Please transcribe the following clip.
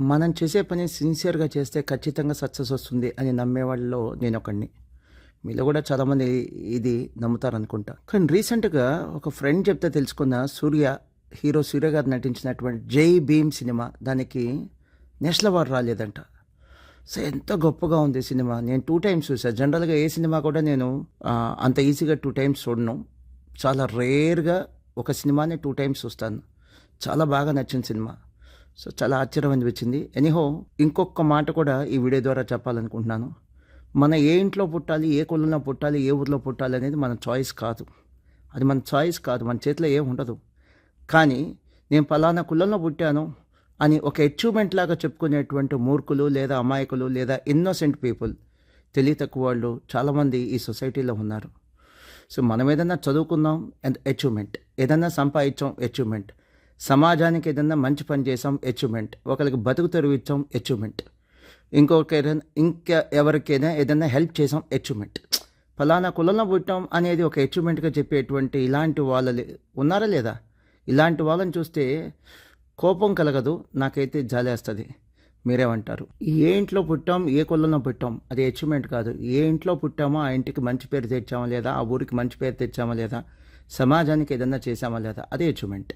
మనం చేసే పని సిన్సియర్‌గా చేస్తే ఖచ్చితంగా సక్సెస్ వస్తుంది అని నమ్మేవాళ్ళలో నేనొకడిని. మీలో కూడా చాలామంది ఇది నమ్ముతారనుకుంటా. కానీ రీసెంట్‌గా ఒక ఫ్రెండ్ చెప్తే తెలుసుకున్న హీరో సూర్య గారు నటించినటువంటి 'జై భీమ్' సినిమా దానికి నేషనల్ అవార్డ్ రాలేదంట. సో ఎంత గొప్పగా ఉంది సినిమా. నేను 2 టైమ్స్ చూసా. జనరల్‌గా ఏ సినిమా కూడా నేను అంత ఈజీగా 2 టైమ్స్ చూడను. చాలా రేర్‌గా ఒక సినిమాని 2 టైమ్స్ చూస్తాను. చాలా బాగా నచ్చిన సినిమా. సో చాలా ఆశ్చర్యం అనిపించింది. ఎనీహో ఇంకొక మాట కూడా ఈ వీడియో ద్వారా చెప్పాలనుకుంటున్నాను. మన ఏ ఇంట్లో పుట్టాలి, ఏ కులంలో పుట్టాలి, ఏ ఊర్లో పుట్టాలి అనేది మన చాయిస్ కాదు. అది మన చాయిస్ కాదు. మన చేతిలో ఏం ఉండదు. కానీ నేను పలానా కులంలో పుట్టాను అని ఒక అచీవ్మెంట్ లాగా చెప్పుకునేటువంటి మూర్ఖులు లేదా అమాయకులు లేదా ఇన్నోసెంట్ పీపుల్, తెలివి తక్కువ వాళ్ళు చాలామంది ఈ సొసైటీలో ఉన్నారు. సో మనం ఏదన్నా చదువుకుందాం అచీవ్మెంట్, ఏదన్నా సంపాదించాం అచీవ్మెంట్, సమాజానికి ఏదన్నా మంచి పని చేసాం అచీవ్మెంట్, ఒకరికి బతుకు తెరువు ఇచ్చాం అచీవ్మెంట్, ఇంకా ఎవరికైనా ఏదన్నా హెల్ప్ చేసాం అచీవ్మెంట్. ఫలానా కులంలో పుట్టాం అనేది ఒక అచీవ్మెంట్గా చెప్పేటువంటి ఇలాంటి వాళ్ళు ఉన్నారా లేదా? ఇలాంటి వాళ్ళని చూస్తే కోపం కలగదు, నాకైతే జాలేస్తుంది. మీరేమంటారు? ఏ ఇంట్లో పుట్టాం, ఏ కులంలో పుట్టాం అది అచీవ్మెంట్ కాదు. ఏ ఇంట్లో పుట్టామో ఆ ఇంటికి మంచి పేరు తెచ్చామా లేదా, ఆ ఊరికి మంచి పేరు తెచ్చామా లేదా, సమాజానికి ఏదన్నా చేసామా లేదా, అదే అచీవ్మెంట్.